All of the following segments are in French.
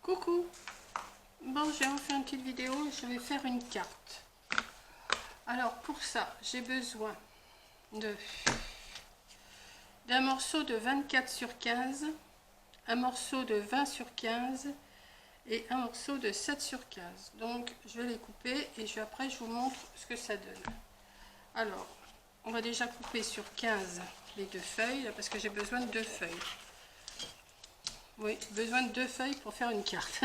Coucou. Bon, j'ai refait une petite vidéo, je vais faire une carte. Alors pour ça, j'ai besoin d'un morceau de 24 sur 15, un morceau de 20 sur 15 et un morceau de 7 sur 15. Donc je vais les couper et après je vous montre ce que ça donne. Alors, on va déjà couper sur 15 les deux feuilles, là, parce que j'ai besoin de deux feuilles. Oui, besoin de deux feuilles pour faire une carte.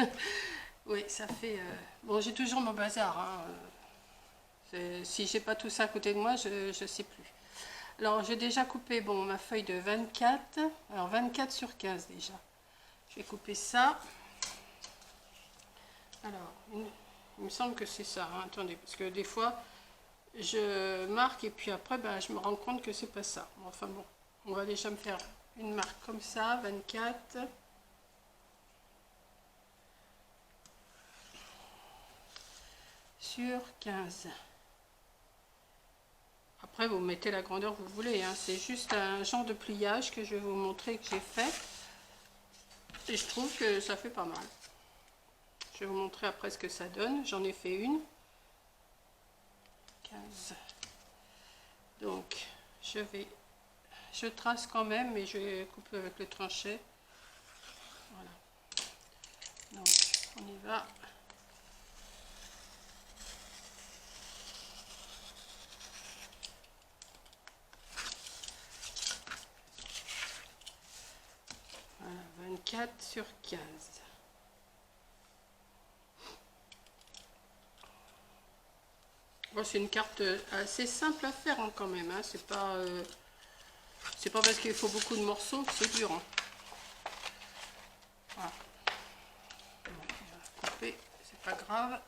Oui, ça fait... Bon, j'ai toujours mon bazar. Hein. Si j'ai pas tout ça à côté de moi, je sais plus. Alors, j'ai déjà coupé bon, ma feuille de 24. Alors, 24 sur 15 déjà. Je vais couper ça. Alors, il me semble que c'est ça. Hein. Attendez, parce que des fois, je marque et puis après, ben, je me rends compte que c'est pas ça. Enfin bon, on va déjà me faire une marque comme ça, 24. Sur 15. Après, vous mettez la grandeur que vous voulez. Hein. C'est juste un genre de pliage que je vais vous montrer que j'ai fait. Et je trouve que ça fait pas mal. Je vais vous montrer après ce que ça donne. J'en ai fait une. 15. Donc, je trace quand même, mais je vais couper avec le tranchet. Voilà. Donc, on y va. Voilà, 24 sur 15. Bon, c'est une carte assez simple à faire hein, quand même. Hein. C'est pas parce qu'il faut beaucoup de morceaux que c'est dur. Hein. Voilà. Bon, je vais couper, c'est pas grave.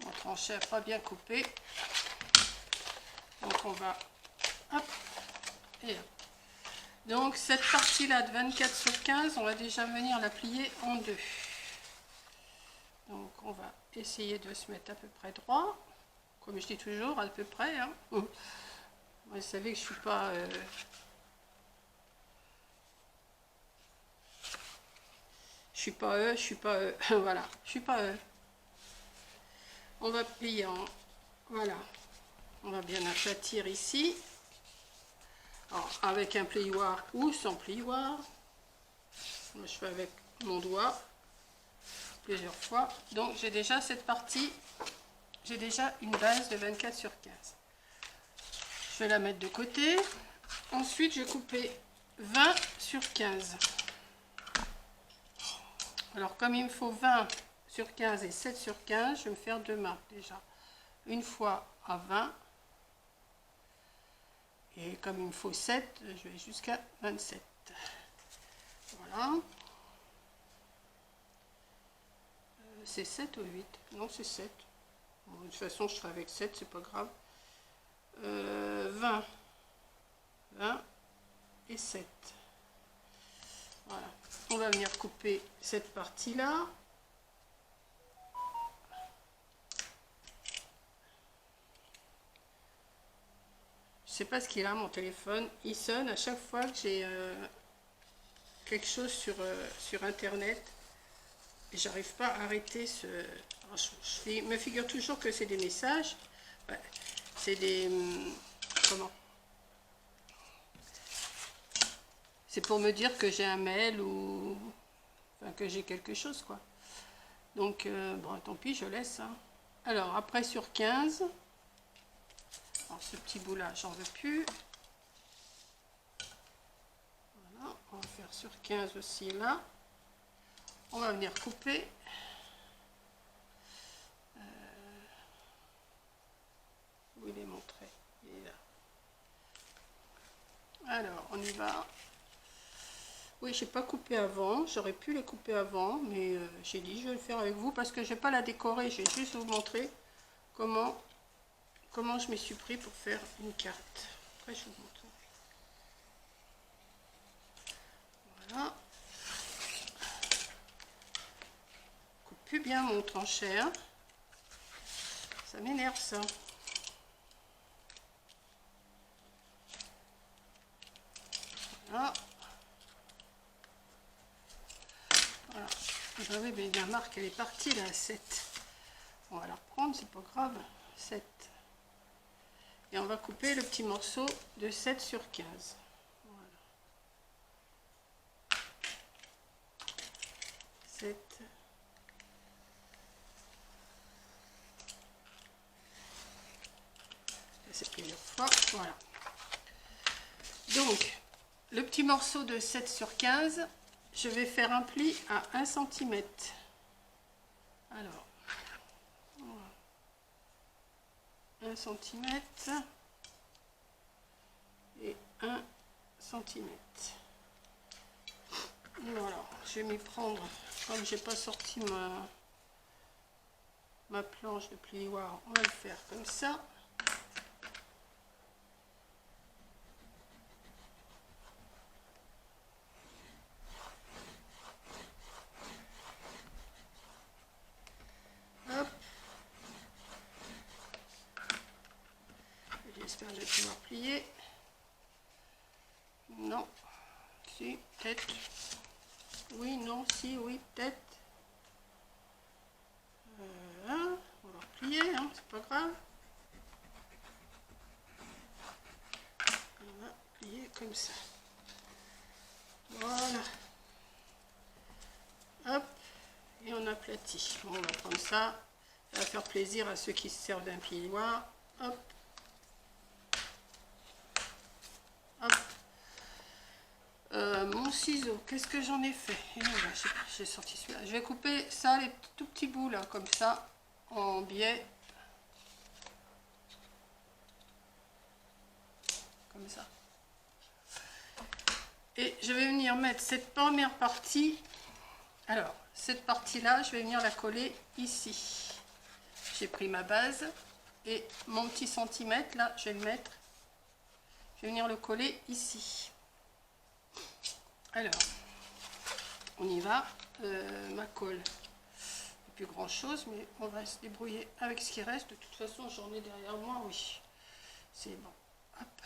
Mon tranchet pas bien coupé. Donc on va hop et hop. Donc cette partie là de 24 sur 15, on va déjà venir la plier en deux. Donc on va essayer de se mettre à peu près droit, comme je dis toujours, à peu près. Hein. Vous savez que je suis pas... je suis pas voilà, je suis pas On va plier en... Voilà. On va bien aplatir ici. Alors, avec un plioir ou sans plioir. Moi, je fais avec mon doigt plusieurs fois. Donc, j'ai déjà cette partie. J'ai déjà une base de 24 sur 15. Je vais la mettre de côté. Ensuite, je vais couper 20 sur 15. Alors, comme il me faut 20 sur 15 et 7 sur 15, je vais me faire deux marques déjà. Une fois à 20. Et comme il me faut 7, je vais jusqu'à 27. Voilà. C'est 7 ou 8? Non, c'est 7. Bon, de toute façon, je ferai avec 7, c'est pas grave. 20. 20 et 7. Voilà. On va venir couper cette partie-là. Je sais pas ce qu'il a, mon téléphone. Il sonne à chaque fois que j'ai quelque chose sur Internet. Et j'arrive pas à arrêter ce... Alors, je me figure toujours que c'est des messages. Ouais, c'est des... Comment? C'est pour me dire que j'ai un mail ou... Enfin, que j'ai quelque chose, quoi. Donc, bon, tant pis, je laisse. Hein. Alors, après, sur 15... Alors, ce petit bout là, j'en veux plus. Voilà, on va faire sur 15 aussi là. On va venir couper. Où il est mon trait? Il est là. Alors, on y va. Oui, j'ai pas coupé avant. J'aurais pu les couper avant, mais j'ai dit je vais le faire avec vous parce que je vais pas la décorer. Je vais juste vous montrer comment je m'y suis pris pour faire une carte. Après, je vous montre. Voilà. Coupe plus bien mon tranchet. Ça m'énerve ça. Voilà. Voilà. Ah oui, mais la marque, elle est partie là, 7. On va la reprendre, c'est pas grave. 7. Et on va couper le petit morceau de 7 sur 15. Voilà. 7. C'est plusieurs fois. Voilà. Donc, le petit morceau de 7 sur 15, je vais faire un pli à 1 cm. Alors, 1 cm et 1 cm. Voilà, je vais m'y prendre, comme j'ai pas sorti ma planche de plioir, on va le faire comme ça. Hop. J'espère que je vais pouvoir plier. Non. Si, peut-être. Oui, non, si, oui, peut-être. On va replier, hein, c'est pas grave. On va plier comme ça. Voilà. Hop. Et on aplatit. Bon, on va prendre ça. Ça va faire plaisir à ceux qui se servent d'un plioir. Hop. Hop. Mon ciseau, qu'est-ce que j'en ai fait? Et voilà, j'ai sorti celui-là. Je vais couper ça, les tout petits bouts là, comme ça, en biais. Comme ça. Et je vais venir mettre cette première partie. Alors, cette partie-là, je vais venir la coller ici. J'ai pris ma base et mon petit centimètre, là, je vais le mettre. Je vais venir le coller ici. Alors, on y va. Ma colle, plus grand chose, mais on va se débrouiller avec ce qui reste. De toute façon, j'en ai derrière moi, oui. C'est bon. Hop,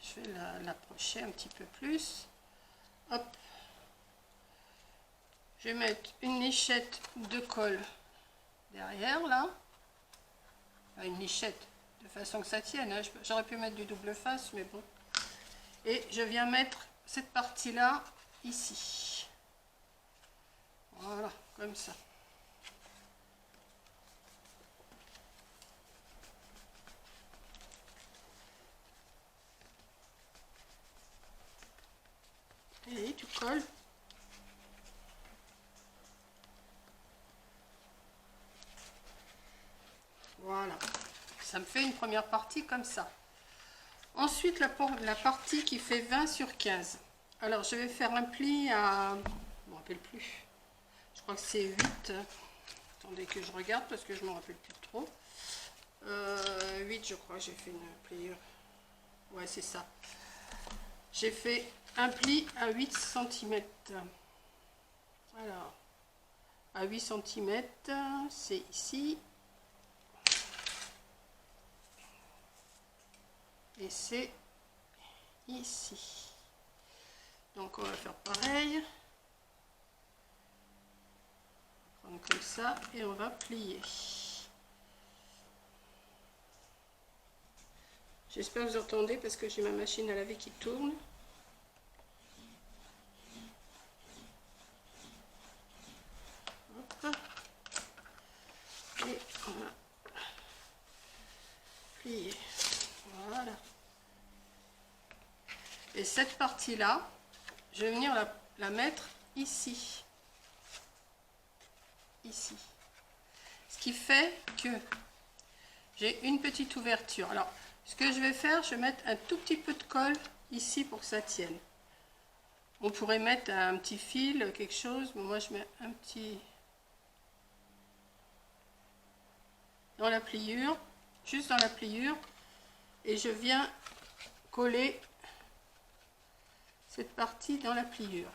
je vais l'approcher un petit peu plus. Hop. Je vais mettre une lichette de colle derrière, là. Enfin, une lichette, de façon que ça tienne. Hein. J'aurais pu mettre du double face, mais bon. Et je viens mettre cette partie-là ici. Voilà, comme ça. Et tu colles. Voilà. Ça me fait une première partie comme ça. Ensuite, la partie qui fait 20 sur 15. Alors, je vais faire un pli à... Je ne me rappelle plus. Je crois que c'est 8. Attendez que je regarde parce que je ne me rappelle plus trop. 8, je crois, j'ai fait une pliure. Ouais, c'est ça. J'ai fait un pli à 8 cm. Alors, à 8 cm, c'est ici. Et c'est ici. Donc, on va faire pareil. On va prendre comme ça et on va plier. J'espère que vous entendez parce que j'ai ma machine à laver qui tourne. Hop. Et on va plier. Voilà. Et cette partie-là, je vais venir la mettre ici. Ici. Ce qui fait que j'ai une petite ouverture. Alors, ce que je vais faire, je vais mettre un tout petit peu de colle ici pour que ça tienne. On pourrait mettre un petit fil, quelque chose, mais moi je mets un petit dans la pliure, juste dans la pliure, et je viens coller cette partie dans la pliure.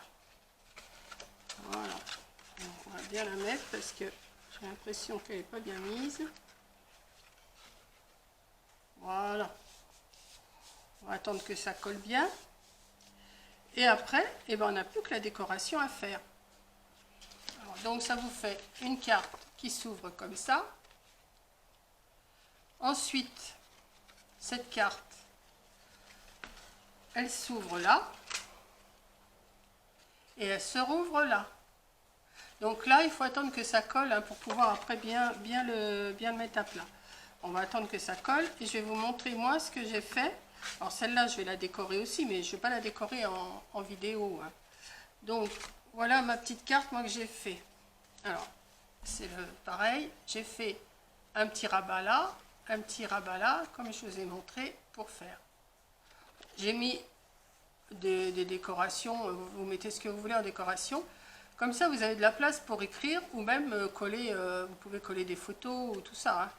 Voilà. On va bien la mettre parce que j'ai l'impression qu'elle n'est pas bien mise. Voilà. On va attendre que ça colle bien. Et après, eh ben, on n'a plus que la décoration à faire. Alors, donc ça vous fait une carte qui s'ouvre comme ça. Ensuite, cette carte, elle s'ouvre là. Et elle se rouvre là. Donc là, il faut attendre que ça colle hein, pour pouvoir après bien le mettre à plat. On va attendre que ça colle et je vais vous montrer moi ce que j'ai fait. Alors celle-là, je vais la décorer aussi, mais je ne vais pas la décorer en vidéo. Hein. Donc voilà ma petite carte moi que j'ai fait. Alors c'est pareil, j'ai fait un petit rabat là, comme je vous ai montré pour faire. J'ai mis des décorations, vous mettez ce que vous voulez en décoration. Comme ça, vous avez de la place pour écrire ou même coller, vous pouvez coller des photos ou tout ça. Hein.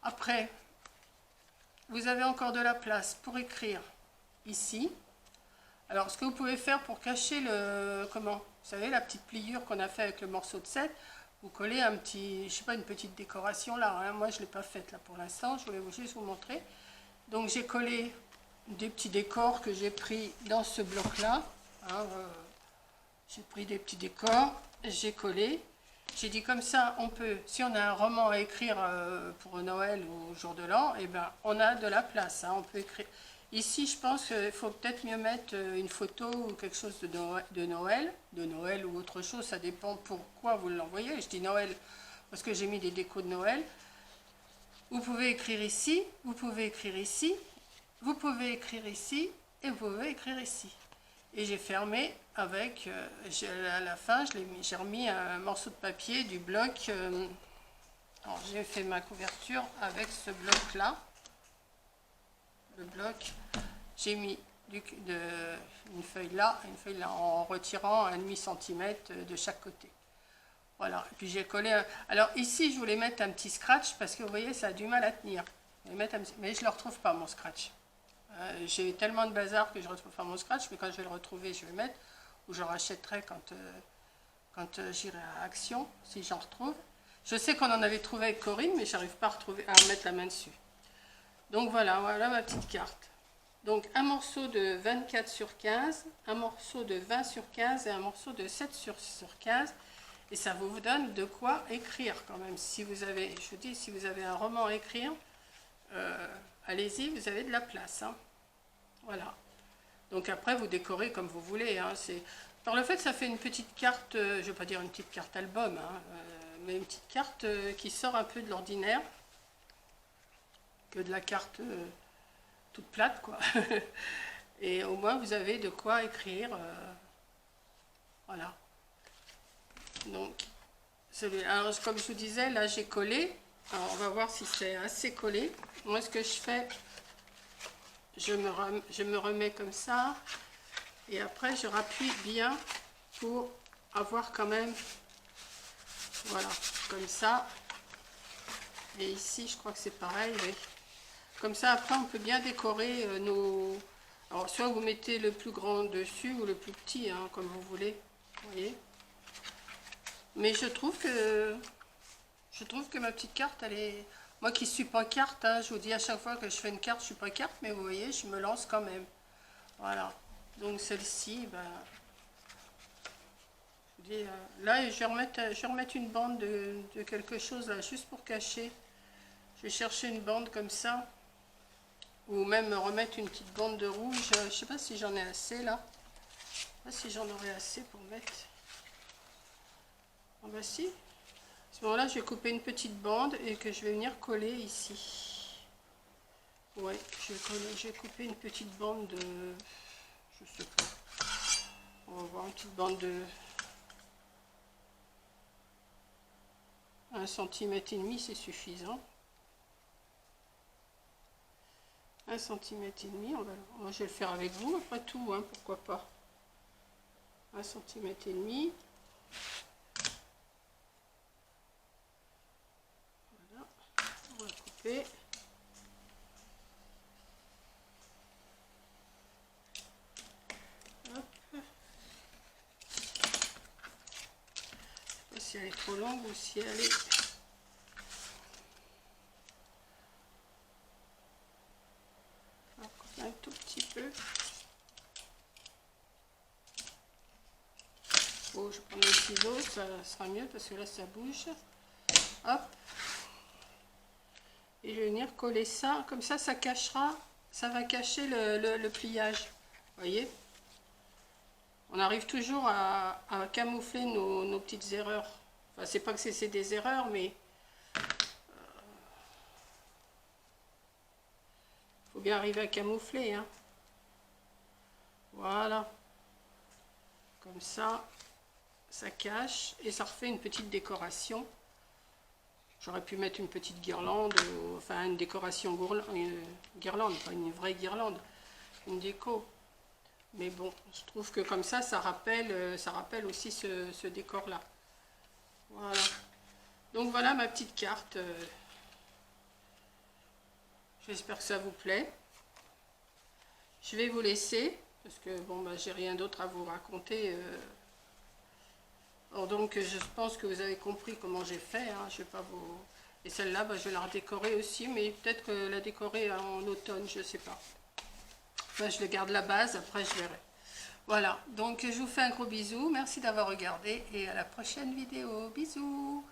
Après, vous avez encore de la place pour écrire ici. Alors, ce que vous pouvez faire pour cacher vous savez, la petite pliure qu'on a fait avec le morceau de 7, vous collez un petit, je sais pas, une petite décoration là. Hein. Moi, je ne l'ai pas faite là pour l'instant, je voulais juste vous montrer. Donc, j'ai collé des petits décors que j'ai pris dans ce bloc là. Hein, j'ai pris des petits décors, j'ai collé. J'ai dit comme ça, on peut, si on a un roman à écrire pour Noël ou jour de l'an, eh ben, on a de la place, hein, on peut écrire. Ici, je pense qu'il faut peut-être mieux mettre une photo ou quelque chose de Noël ou autre chose, ça dépend pourquoi vous l'envoyez. Je dis Noël parce que j'ai mis des décos de Noël. Vous pouvez écrire ici, vous pouvez écrire ici, vous pouvez écrire ici et vous pouvez écrire ici. Et j'ai fermé avec, à la fin, j'ai remis un morceau de papier du bloc. Alors j'ai fait ma couverture avec ce bloc là. Le bloc, j'ai mis une feuille là, en retirant 1,5 cm de chaque côté. Voilà, et puis j'ai collé alors ici je voulais mettre un petit scratch parce que vous voyez ça a du mal à tenir. Mais je ne le retrouve pas mon scratch. J'ai tellement de bazar que je ne retrouve pas mon scratch, mais quand je vais le retrouver, je vais le mettre, ou je rachèterai quand j'irai à Action, si j'en retrouve. Je sais qu'on en avait trouvé avec Corinne, mais j'arrive pas à mettre la main dessus. Donc voilà ma petite carte. Donc un morceau de 24 sur 15, un morceau de 20 sur 15 et un morceau de 7 sur 15. Et ça vous donne de quoi écrire quand même. Si vous avez, je vous dis, si vous avez un roman à écrire, allez-y, vous avez de la place. Hein. Voilà. Donc après, vous décorez comme vous voulez. Hein. Par le fait, ça fait une petite carte, je ne vais pas dire une petite carte album, hein, mais une petite carte qui sort un peu de l'ordinaire, que de la carte toute plate, quoi. Et au moins, vous avez de quoi écrire. Voilà. Donc, alors, comme je vous disais, là, j'ai collé. Alors, on va voir si c'est assez collé. Moi, ce que je fais, je me remets comme ça. Et après, je rappuie bien pour avoir quand même, voilà, comme ça. Et ici, je crois que c'est pareil, oui. Comme ça, après, on peut bien décorer nos... Alors, soit vous mettez le plus grand dessus ou le plus petit, hein, comme vous voulez. Vous voyez. Mais je trouve que ma petite carte, elle est... Moi qui ne suis pas carte, hein, je vous dis à chaque fois que je fais une carte, je ne suis pas carte, mais vous voyez, je me lance quand même. Voilà. Donc celle-ci, ben... je vous dis, là, je vais remettre une bande de quelque chose, là, juste pour cacher. Je vais chercher une bande comme ça. Ou même remettre une petite bande de rouge. Je ne sais pas si j'en ai assez, là. Je ne sais pas si j'en aurai assez pour mettre. Ah bah si. À ce moment-là, je vais couper une petite bande et que je vais venir coller ici. Ouais, je vais couper une petite bande de... Je sais pas. On va voir une petite bande de... 1,5 cm, c'est suffisant. 1,5 cm, je vais le faire avec vous, après tout, hein, pourquoi pas. 1,5 cm. Voilà, on va couper. Hop. Je sais pas si elle est trop longue ou si elle est... un tout petit peu. ciseaux. Je prends mes ciseaux, ça sera mieux parce que là ça bouge. Hop. Et je vais venir coller ça. Comme ça cachera, ça va cacher le pliage. Vous voyez? On arrive toujours à camoufler nos petites erreurs. Enfin, c'est pas que c'est des erreurs, mais faut bien arriver à camoufler, hein. Voilà. Comme ça cache et ça refait une petite décoration. J'aurais pu mettre une petite guirlande, enfin une décoration guirlande, pas une vraie guirlande, une déco. Mais bon, je trouve que comme ça rappelle aussi ce décor-là. Voilà. Donc voilà ma petite carte. J'espère que ça vous plaît. Je vais vous laisser, parce que bon, bah, j'ai rien d'autre à vous raconter. Alors donc je pense que vous avez compris comment j'ai fait. Hein. Je vais pas vous... Et celle-là, bah, je vais la redécorer aussi, mais peut-être que la décorer en automne, je sais pas. Enfin, je garde la base, après je verrai. Voilà, donc je vous fais un gros bisou. Merci d'avoir regardé et à la prochaine vidéo. Bisous.